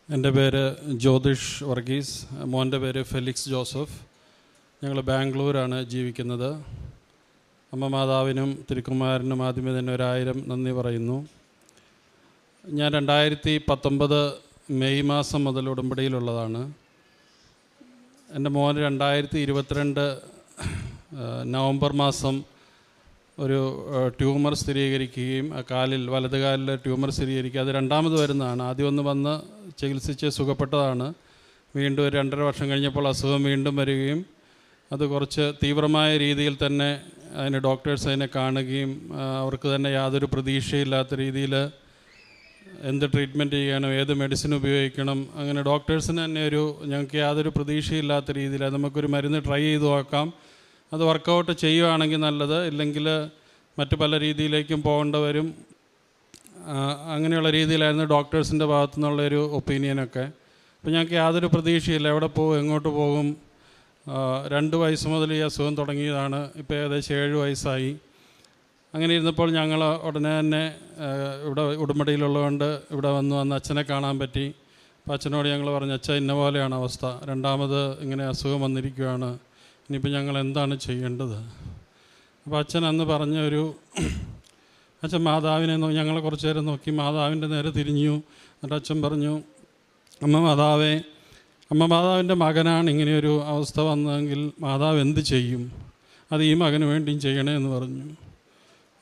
എൻ്റെ പേര് ജ്യോതിഷ് വർഗീസ്, മോൻ്റെ പേര് ഫെലിക്സ് ജോസഫ്. ഞങ്ങൾ ബാംഗ്ലൂരാണ് ജീവിക്കുന്നത്. അമ്മ മാതാവിനും തിരുക്കുമാരനും ആദ്യമേ തന്നെ 1000 നന്ദി പറയുന്നു. ഞാൻ 2019 മെയ് മാസം മുതൽ ഉടമ്പടിയിലുള്ളതാണ്. എൻ്റെ മോന് 2022 നവംബർ മാസം ഒരു ട്യൂമർ സ്ഥിരീകരിക്കുകയും വലത് കാലിൽ ട്യൂമർ സ്ഥിരീകരിക്കുക, അത് രണ്ടാമത് വരുന്നതാണ്. ആദ്യം ഒന്ന് വന്ന് ചികിത്സിച്ച് സുഖപ്പെട്ടതാണ്. വീണ്ടും ഒരു 2.5 വർഷം കഴിഞ്ഞപ്പോൾ അസുഖം വീണ്ടും വരികയും അത് കുറച്ച് തീവ്രമായ രീതിയിൽ തന്നെ അതിന് ഡോക്ടേഴ്സ് അതിനെ കാണുകയും അവർക്ക് തന്നെ യാതൊരു പ്രതീക്ഷയില്ലാത്ത രീതിയിൽ എന്ത് ട്രീറ്റ്മെൻറ്റ് ചെയ്യണം, ഏത് മെഡിസിൻ ഉപയോഗിക്കണം, അങ്ങനെ ഡോക്ടേഴ്സിന് തന്നെ ഞങ്ങൾക്ക് യാതൊരു പ്രതീക്ഷയില്ലാത്ത രീതിയിൽ നമുക്കൊരു മരുന്ന് ട്രൈ ചെയ്ത് നോക്കാം, അത് വർക്കൗട്ട് ചെയ്യുകയാണെങ്കിൽ നല്ലത്, ഇല്ലെങ്കിൽ മറ്റു പല രീതിയിലേക്കും പോകേണ്ടി വരും. അങ്ങനെയുള്ള രീതിയിലായിരുന്നു ഡോക്ടേഴ്സിൻ്റെ ഭാഗത്തു നിന്നുള്ളൊരു ഒപ്പീനിയനൊക്കെ. അപ്പോൾ ഞങ്ങൾക്ക് യാതൊരു പ്രതീക്ഷയില്ല, എവിടെ പോകും, എങ്ങോട്ട് പോകും. 2 വയസ്സ് മുതൽ ഈ അസുഖം തുടങ്ങിയതാണ്. ഇപ്പോൾ ഏകദേശം 7 വയസ്സായി. അങ്ങനെ ഇരുന്നപ്പോൾ ഞങ്ങൾ ഉടനെ തന്നെ ഇവിടെ ഉടമ്പടിയിലുള്ളതുകൊണ്ട് ഇവിടെ വന്ന് അച്ഛനെ കാണാൻ പറ്റി. അപ്പോൾ അച്ഛനോട് ഞങ്ങൾ പറഞ്ഞു, അച്ഛൻ ഇന്ന പോലെയാണ് അവസ്ഥ, രണ്ടാമത് ഇങ്ങനെ അസുഖം വന്നിരിക്കുകയാണ്, ഇനിയിപ്പോൾ ഞങ്ങൾ എന്താണ് ചെയ്യേണ്ടത്? അപ്പോൾ അച്ഛൻ അന്ന് അച്ഛൻ മാതാവിനെ ഞങ്ങളെ കുറച്ച് നേരം നോക്കി, മാതാവിൻ്റെ നേരെ തിരിഞ്ഞു. എന്നിട്ട് അച്ഛൻ പറഞ്ഞു, അമ്മ മാതാവിൻ്റെ മകനാണ് ഇങ്ങനെയൊരു അവസ്ഥ വന്നതെങ്കിൽ മാതാവ് എന്ത് ചെയ്യും? അത് ഈ മകന് വേണ്ടിയും ചെയ്യണേ എന്ന് പറഞ്ഞു.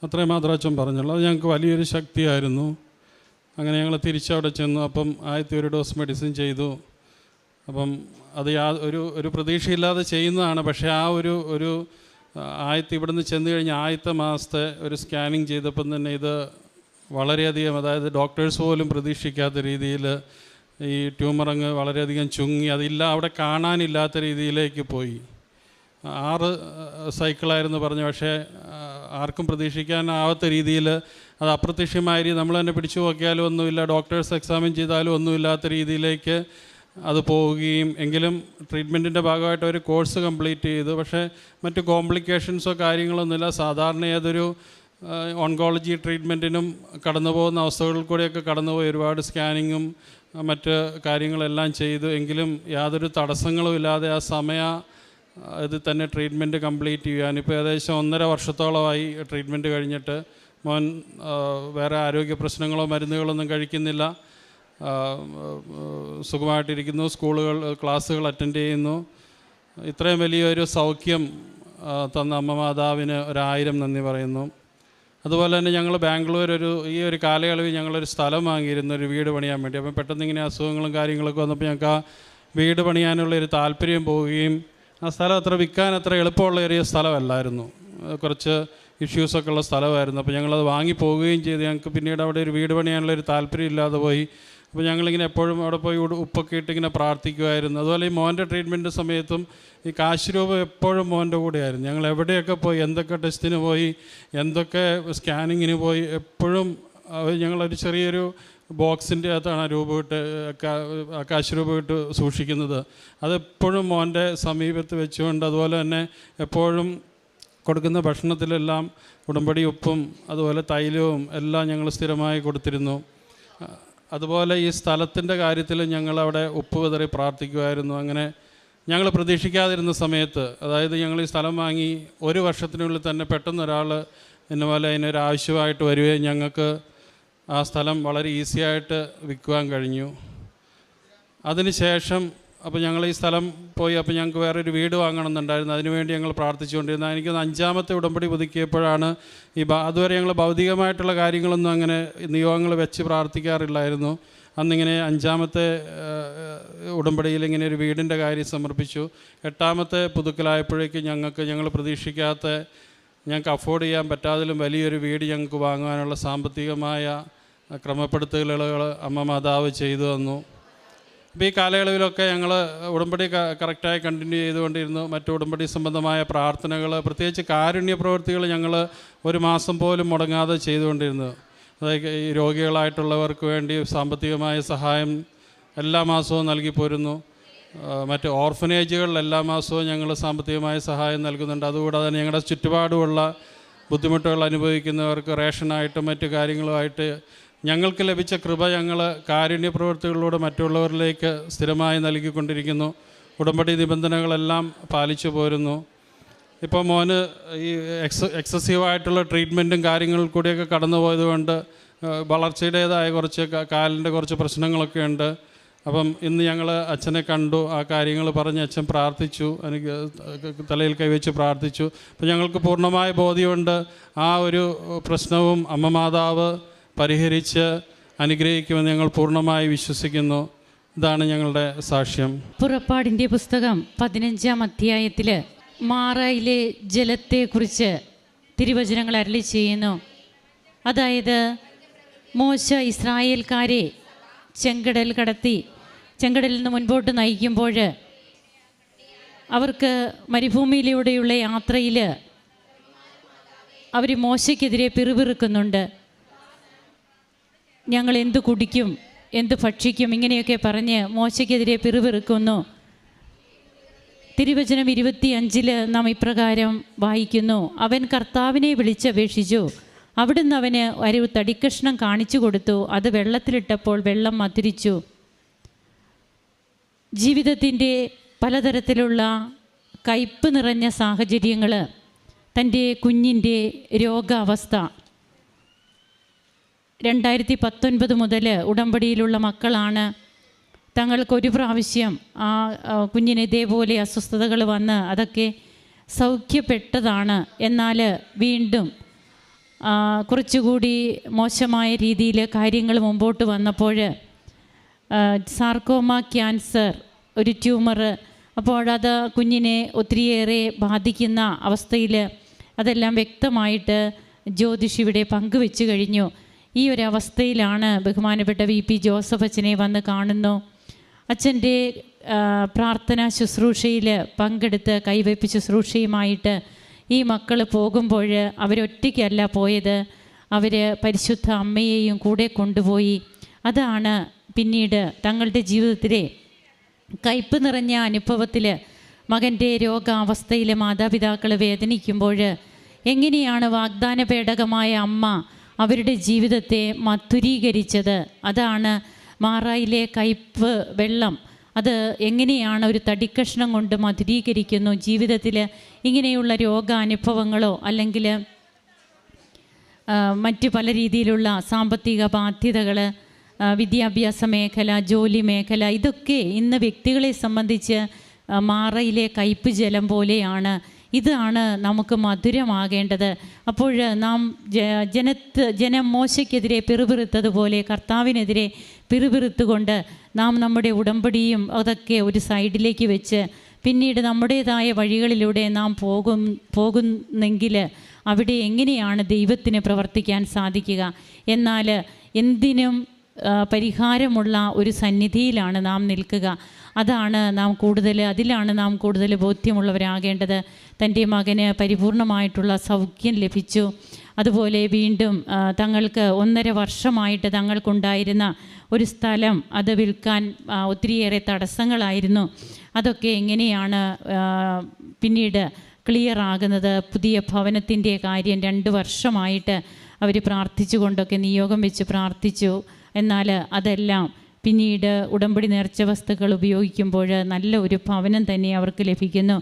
അത്രയും മാത്രം അച്ഛൻ പറഞ്ഞുള്ളൂ. അത് ഞങ്ങൾക്ക് വലിയൊരു ശക്തിയായിരുന്നു. അങ്ങനെ ഞങ്ങൾ തിരിച്ചവിടെ ചെന്നു. അപ്പം ആദ്യത്തെ ഒരു ഡോസ് മെഡിസിൻ ചെയ്തു. അപ്പം അത് ഒരു പ്രതീക്ഷയില്ലാതെ ചെയ്യുന്നതാണ്. പക്ഷേ ഒരു ഇവിടുന്ന് ചെന്ന് കഴിഞ്ഞ് ആദ്യത്തെ മാസത്തെ ഒരു സ്കാനിങ് ചെയ്തപ്പം തന്നെ ഇത് വളരെയധികം, അതായത് ഡോക്ടേഴ്സ് പോലും പ്രതീക്ഷിക്കാത്ത രീതിയിൽ ഈ ട്യൂമർ അങ്ങ് വളരെയധികം ചുങ്ങി, അവിടെ കാണാനില്ലാത്ത രീതിയിലേക്ക് പോയി. 6 സൈക്കിളായിരുന്നു പറഞ്ഞു. പക്ഷേ ആർക്കും പ്രതീക്ഷിക്കാനാവാത്ത രീതിയിൽ അത് അപ്രത്യക്ഷമായി നമ്മൾ തന്നെ പിടിച്ചു നോക്കിയാലും ഒന്നുമില്ല, ഡോക്ടേഴ്സ് എക്സാമിൻ ചെയ്താലും ഒന്നുമില്ലാത്ത രീതിയിലേക്ക് അത് പോവുകയും, എങ്കിലും ട്രീറ്റ്മെൻറ്റിൻ്റെ ഭാഗമായിട്ട് ഒരു കോഴ്സ് കംപ്ലീറ്റ് ചെയ്തു. പക്ഷേ മറ്റ് കോംപ്ലിക്കേഷൻസോ കാര്യങ്ങളൊന്നുമില്ല. സാധാരണ ഏതൊരു ഓൺകോളജി ട്രീറ്റ്മെൻറ്റിനും കടന്നു പോകുന്ന അവസ്ഥകളിൽ കൂടെയൊക്കെ കടന്നുപോയി ഒരുപാട് സ്കാനിങ്ങും മറ്റ് കാര്യങ്ങളെല്ലാം ചെയ്തു. എങ്കിലും യാതൊരു തടസ്സങ്ങളും ഇല്ലാതെ ഇത് തന്നെ ട്രീറ്റ്മെൻറ്റ് കംപ്ലീറ്റ് ചെയ്യാൻ ഇപ്പോൾ ഏകദേശം 1.5 വർഷത്തോളമായി ട്രീറ്റ്മെൻറ്റ് കഴിഞ്ഞിട്ട്. മോൻ വേറെ ആരോഗ്യ പ്രശ്നങ്ങളോ മരുന്നുകളൊന്നും കഴിക്കുന്നില്ല, സുഖമായിട്ടിരിക്കുന്നു, ക്ലാസ്സുകൾ അറ്റൻഡ് ചെയ്യുന്നു. ഇത്രയും വലിയൊരു സൗഖ്യം തന്ന അമ്മ മാതാവിന് 1000 നന്ദി പറയുന്നു. അതുപോലെ തന്നെ ഞങ്ങൾ ബാംഗ്ലൂർ ഈ ഒരു കാലയളവിൽ ഞങ്ങളൊരു സ്ഥലം വാങ്ങിയിരുന്നു, ഒരു വീട് പണിയാൻ വേണ്ടി. അപ്പം പെട്ടെന്ന് ഇങ്ങനെ അസുഖങ്ങളും കാര്യങ്ങളൊക്കെ വന്നപ്പോൾ ഞങ്ങൾക്ക് ആ വീട് പണിയാനുള്ളൊരു താല്പര്യം പോവുകയും, ആ സ്ഥലം വിൽക്കാൻ അത്ര എളുപ്പമുള്ള ഒരു സ്ഥലമല്ലായിരുന്നു, കുറച്ച് ഇഷ്യൂസൊക്കെ ഉള്ള സ്ഥലമായിരുന്നു. അപ്പോൾ ഞങ്ങളത് വാങ്ങിപ്പോവുകയും ചെയ്തു. ഞങ്ങൾക്ക് പിന്നീട് അവിടെ ഒരു വീട് പണിയാനുള്ളൊരു താല്പര്യം ഇല്ലാതെ പോയി. അപ്പോൾ ഞങ്ങളിങ്ങനെ എപ്പോഴും അവിടെ പോയി ഉപ്പൊക്കെ ഇട്ടിങ്ങനെ പ്രാർത്ഥിക്കുമായിരുന്നു. അതുപോലെ ഈ മോൻ്റെ ട്രീറ്റ്മെൻറ്റ് സമയത്തും ഈ കാശ് രൂപം എപ്പോഴും മോൻ്റെ കൂടെയായിരുന്നു. ഞങ്ങൾ എവിടെയൊക്കെ പോയി, എന്തൊക്കെ ടെസ്റ്റിന് പോയി, എന്തൊക്കെ സ്കാനിങ്ങിന് പോയി, എപ്പോഴും ഞങ്ങളൊരു ചെറിയൊരു ബോക്സിൻ്റെ അകത്താണ് കാശ് രൂപ ഇട്ട് സൂക്ഷിക്കുന്നത്. അതെപ്പോഴും മോൻ്റെ സമീപത്ത് വെച്ചുകൊണ്ട്, അതുപോലെ തന്നെ എപ്പോഴും കൊടുക്കുന്ന ഭക്ഷണത്തിലെല്ലാം ഉടമ്പടി ഉപ്പും അതുപോലെ തൈലവും എല്ലാം ഞങ്ങൾ സ്ഥിരമായി കൊടുത്തിരുന്നു. അതുപോലെ ഈ സ്ഥലത്തിൻ്റെ കാര്യത്തിൽ ഞങ്ങളവിടെ ഉപ്പ് വിതറി പ്രാർത്ഥിക്കുമായിരുന്നു. അങ്ങനെ ഞങ്ങൾ പ്രതീക്ഷിക്കാതിരുന്ന സമയത്ത്, അതായത് ഞങ്ങൾ ഈ സ്ഥലം വാങ്ങി 1 വർഷത്തിനുള്ളിൽ തന്നെ പെട്ടെന്ന് ഒരാൾ ഇന്നപോലെ അതിനൊരു ആവശ്യമായിട്ട് വരികയും ഞങ്ങൾക്ക് ആ സ്ഥലം വളരെ ഈസിയായിട്ട് വിൽക്കുവാൻ കഴിഞ്ഞു. അതിനുശേഷം അപ്പോൾ ഞങ്ങൾ ഈ സ്ഥലം പോയി. അപ്പോൾ ഞങ്ങൾക്ക് വേറൊരു വീട് വാങ്ങണമെന്നുണ്ടായിരുന്നു. അതിനുവേണ്ടി ഞങ്ങൾ പ്രാർത്ഥിച്ചുകൊണ്ടിരുന്നത്. എനിക്കൊന്ന് 5ാമത്തെ ഉടമ്പടി പുതുക്കിയപ്പോഴാണ് അതുവരെ ഞങ്ങൾ ഭൗതികമായിട്ടുള്ള കാര്യങ്ങളൊന്നും അങ്ങനെ നിയോഗങ്ങൾ വെച്ച് പ്രാർത്ഥിക്കാറില്ലായിരുന്നു. അന്നിങ്ങനെ 5ാമത്തെ ഉടമ്പടിയിൽ ഇങ്ങനെ ഒരു വീടിൻ്റെ കാര്യം സമർപ്പിച്ചു. 8ാമത്തെ പുതുക്കലായപ്പോഴേക്കും ഞങ്ങൾ പ്രതീക്ഷിക്കാത്ത, ഞങ്ങൾക്ക് അഫോർഡ് ചെയ്യാൻ പറ്റാതിലും വലിയൊരു വീട് ഞങ്ങൾക്ക് വാങ്ങുവാനുള്ള സാമ്പത്തികമായ ക്രമപ്പെടുത്തലുകൾ അമ്മ മാതാവ് ചെയ്തു തന്നു. അപ്പോൾ ഈ കാലയളവിലൊക്കെ ഞങ്ങൾ ഉടമ്പടി കറക്റ്റായി കണ്ടിന്യൂ ചെയ്തുകൊണ്ടിരുന്നു. മറ്റു ഉടമ്പടി സംബന്ധമായ പ്രാർത്ഥനകൾ, പ്രത്യേകിച്ച് കാരുണ്യ പ്രവൃത്തികൾ ഞങ്ങൾ 1 മാസം പോലും മുടങ്ങാതെ ചെയ്തുകൊണ്ടിരുന്നു. അതായത് ഈ രോഗികളായിട്ടുള്ളവർക്ക് വേണ്ടി സാമ്പത്തികമായ സഹായം എല്ലാ മാസവും നൽകി പോരുന്നു. മറ്റ് ഓർഫനേജുകളിൽ എല്ലാ മാസവും ഞങ്ങൾ സാമ്പത്തികമായ സഹായം നൽകുന്നുണ്ട്. അതുകൂടാതെ തന്നെ ഞങ്ങളുടെ ചുറ്റുപാടുമുള്ള ബുദ്ധിമുട്ടുകൾ അനുഭവിക്കുന്നവർക്ക് റേഷനായിട്ടും മറ്റു കാര്യങ്ങളുമായിട്ട് ഞങ്ങൾക്ക് ലഭിച്ച കൃപ ഞങ്ങൾ കാരുണ്യ പ്രവൃത്തികളിലൂടെ മറ്റുള്ളവരിലേക്ക് സ്ഥിരമായി നൽകിക്കൊണ്ടിരിക്കുന്നു. ഉടമ്പടി നിബന്ധനകളെല്ലാം പാലിച്ചു പോരുന്നു. ഇപ്പോൾ മോന് ഈ എക്സസീവായിട്ടുള്ള ട്രീറ്റ്മെൻറ്റും കാര്യങ്ങളിൽ കൂടിയൊക്കെ കടന്നു പോയതുകൊണ്ട് വളർച്ചയുടേതായ കുറച്ച് കാലിൻ്റെ കുറച്ച് പ്രശ്നങ്ങളൊക്കെ ഉണ്ട്. അപ്പം ഇന്ന് ഞങ്ങൾ അച്ഛനെ കണ്ടു, ആ കാര്യങ്ങൾ പറഞ്ഞ് അച്ഛൻ പ്രാർത്ഥിച്ചു, എനിക്ക് തലയിൽ കൈവച്ച് പ്രാർത്ഥിച്ചു. അപ്പം ഞങ്ങൾക്ക് പൂർണ്ണമായ ബോധ്യമുണ്ട് ആ ഒരു പ്രശ്നവും അമ്മ മാതാവ് പരിഹരിച്ച് അനുഗ്രഹിക്കുമെന്ന് ഞങ്ങൾ പൂർണ്ണമായി വിശ്വസിക്കുന്നു. ഇതാണ് ഞങ്ങളുടെ സാക്ഷ്യം. പുറപ്പാടിൻ്റെ പുസ്തകം 15-ാം അധ്യായത്തിൽ മാറയിലെ ജലത്തെക്കുറിച്ച് തിരുവചനങ്ങൾ അരുളി ചെയ്യുന്നു. അതായത് മോശ ഇസ്രായേൽക്കാരെ ചെങ്കടൽ കടത്തി ചെങ്കടലിൽ നിന്ന് മുൻപോട്ട് നയിക്കുമ്പോൾ അവർക്ക് മരുഭൂമിയിലൂടെയുള്ള യാത്രയിൽ അവർ മോശയ്ക്കെതിരെ പിറുപിറുക്കുന്നുണ്ട്. ഞങ്ങൾ എന്ത് കുടിക്കും, എന്ത് ഭക്ഷിക്കും, ഇങ്ങനെയൊക്കെ പറഞ്ഞ് മോശയ്ക്കെതിരെ പിറുപിറുക്കുന്നു. തിരുവചനം 25 നാം ഇപ്രകാരം വായിക്കുന്നു: അവൻ കർത്താവിനെ വിളിച്ചപേക്ഷിച്ചു. അവിടുന്ന് അവന് ഒരു തടിക്കഷ്ണം കാണിച്ചു കൊടുത്തു. അത് വെള്ളത്തിലിട്ടപ്പോൾ വെള്ളം മധുരിച്ചു. ജീവിതത്തിൻ്റെ പലതരത്തിലുള്ള കയ്പ് നിറഞ്ഞ സാഹചര്യങ്ങൾ, തൻ്റെ കുഞ്ഞിൻ്റെ രോഗാവസ്ഥ, 2019 മുതൽ ഉടമ്പടിയിലുള്ള മക്കളാണ്. തങ്ങൾക്കൊരു പ്രാവശ്യം ആ കുഞ്ഞിന് ഇതേപോലെ അസ്വസ്ഥതകൾ വന്ന് അതൊക്കെ സൗഖ്യപ്പെട്ടതാണ്. എന്നാൽ വീണ്ടും കുറച്ചുകൂടി മോശമായ രീതിയിൽ കാര്യങ്ങൾ മുമ്പോട്ട് വന്നപ്പോൾ സാർക്കോമ ക്യാൻസർ, ഒരു ട്യൂമർ, അപ്പോഴത് കുഞ്ഞിനെ ഒത്തിരിയേറെ ബാധിക്കുന്ന അവസ്ഥയിൽ അതെല്ലാം വ്യക്തമായിട്ട് ജ്യോതിഷ് ഇവിടെ പങ്കുവെച്ച് കഴിഞ്ഞു. ഈ ഒരു അവസ്ഥയിലാണ് ബഹുമാനപ്പെട്ട VP ജോസഫ് അച്ഛനെ വന്ന് കാണുന്നു. അച്ഛൻ്റെ പ്രാർത്ഥനാ ശുശ്രൂഷയിൽ പങ്കെടുത്ത് കൈവയ്പ്പ് ശുശ്രൂഷയുമായിട്ട് ഈ മക്കൾ പോകുമ്പോൾ അവരൊറ്റയ്ക്കല്ല പോയത്, അവർ പരിശുദ്ധ അമ്മയെയും കൂടെ കൊണ്ടുപോയി. അതാണ് പിന്നീട് തങ്ങളുടെ ജീവിതത്തിലെ കയ്പ് നിറഞ്ഞ അനുഭവത്തിൽ മകൻ്റെ രോഗാവസ്ഥയിൽ മാതാപിതാക്കൾ വേദനിക്കുമ്പോൾ എങ്ങനെയാണ് വാഗ്ദാന പേടകമായ അമ്മ അവരുടെ ജീവിതത്തെ മധുരീകരിച്ചത്. അതാണ് മാറായിലെ കയ്പ് വെള്ളം. അത് എങ്ങനെയാണ് ഒരു തടിക്കഷ്ണം കൊണ്ട് മധുരീകരിക്കുന്നു. ജീവിതത്തിൽ ഇങ്ങനെയുള്ള രോഗാനുഭവങ്ങളോ അല്ലെങ്കിൽ മറ്റ് പല രീതിയിലുള്ള സാമ്പത്തിക ബാധ്യതകൾ, വിദ്യാഭ്യാസ മേഖല, ജോലി മേഖല, ഇതൊക്കെ ഇന്ന് വ്യക്തികളെ സംബന്ധിച്ച് മാറയിലെ കയ്പ് ജലം പോലെയാണ്. ഇതാണ് നമുക്ക് മധുരമാകേണ്ടത്. അപ്പോൾ നാം ജനം മോശയ്ക്കെതിരെ പിറുപിറുത്തതുപോലെ കർത്താവിനെതിരെ പിറുപിറുത്തുകൊണ്ട് നാം നമ്മുടെ ഉടമ്പടിയും അതൊക്കെ ഒരു സൈഡിലേക്ക് വെച്ച് പിന്നീട് നമ്മുടേതായ വഴികളിലൂടെ നാം പോകുന്നെങ്കിൽ അവിടെ എങ്ങനെയാണ് ദൈവത്തിന് പ്രവർത്തിക്കാൻ സാധിക്കുക? എന്നാൽ എന്തിനും പരിഹാരമുള്ള ഒരു സന്നിധിയിലാണ് നാം നിൽക്കുക. അതിലാണ് നാം കൂടുതൽ ബോധ്യമുള്ളവരാകേണ്ടത്. തൻ്റെ മകന് പരിപൂർണമായിട്ടുള്ള സൗഖ്യം ലഭിച്ചു. അതുപോലെ വീണ്ടും തങ്ങൾക്ക് 1.5 വർഷമായിട്ട് തങ്ങൾക്കുണ്ടായിരുന്ന ഒരു സ്ഥലം അത് വിൽക്കാൻ ഒത്തിരിയേറെ തടസ്സങ്ങളായിരുന്നു. അതൊക്കെ എങ്ങനെയാണ് പിന്നീട് ക്ലിയർ ആകുന്നത്? പുതിയ ഭവനത്തിൻ്റെ കാര്യം 2 വർഷമായിട്ട് അവർ പ്രാർത്ഥിച്ചുകൊണ്ടൊക്കെ നിയോഗം വെച്ച് പ്രാർത്ഥിച്ചു. എന്നാൽ അതെല്ലാം പിന്നീട് ഉടമ്പടി നേർച്ച വസ്തുക്കൾ ഉപയോഗിക്കുമ്പോൾ നല്ല ഒരു ഭവനം തന്നെ അവർക്ക് ലഭിക്കുന്നു.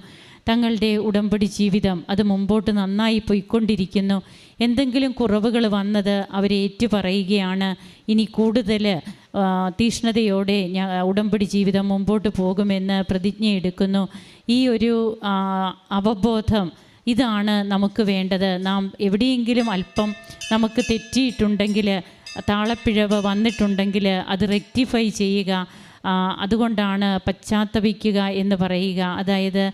തങ്ങളുടെ ഉടമ്പടി ജീവിതം അത് മുമ്പോട്ട് നന്നായി പോയിക്കൊണ്ടിരിക്കുന്നു. എന്തെങ്കിലും കുറവുകൾ വന്നത് അവരേറ്റു പറയുകയാണ്. ഇനി കൂടുതൽ തീഷ്ണതയോടെ ഉടമ്പടി ജീവിതം മുമ്പോട്ട് പോകുമെന്ന് പ്രതിജ്ഞയെടുക്കുന്നു. ഈ ഒരു അവബോധം ഇതാണ് നമുക്ക് വേണ്ടത്. നാം എവിടെയെങ്കിലും അല്പം നമുക്ക് തെറ്റിയിട്ടുണ്ടെങ്കിൽ, താളപ്പിഴവ് വന്നിട്ടുണ്ടെങ്കിൽ അത് റെക്ടിഫൈ ചെയ്യുക. അതുകൊണ്ടാണ് പശ്ചാത്തപിക്കുക എന്ന് പറയുക. അതായത്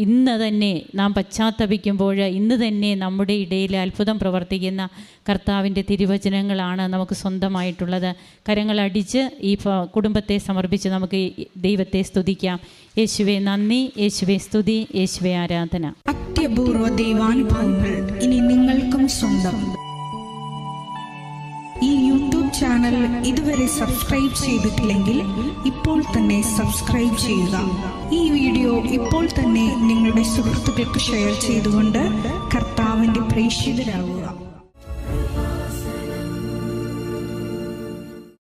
ഇന്ന് തന്നെ നാം പശ്ചാത്തപിക്കുമ്പോൾ ഇന്ന് തന്നെ നമ്മുടെ ഇടയിൽ അത്ഭുതം പ്രവർത്തിക്കുന്ന കർത്താവിൻ്റെ തിരുവചനങ്ങളാണ് നമുക്ക് സ്വന്തമായിട്ടുള്ളത്. കരങ്ങളടിച്ച് ഈ കുടുംബത്തെ സമർപ്പിച്ച് നമുക്ക് ദൈവത്തെ സ്തുതിക്കാം. യേശുവേ നന്ദി, യേശുവേ സ്തുതി, യേശുവേ ആരാധന. അത്യപൂർവ ദൈവാനുഭവങ്ങൾ ഇനി നിങ്ങൾക്കും സ്വന്തം. ഈ യൂട്യൂബ് ചാനൽ ഇതുവരെ സബ്സ്ക്രൈബ് ചെയ്തിട്ടില്ലെങ്കിൽ ഇപ്പോൾ തന്നെ സബ്സ്ക്രൈബ് ചെയ്യുക. ഈ വീഡിയോ ഇപ്പോൾ തന്നെ നിങ്ങളുടെ സുഹൃത്തുക്കൾക്ക് ഷെയർ ചെയ്തുകൊണ്ട് കർത്താവിൻ്റെ പ്രേക്ഷിതരാകുക.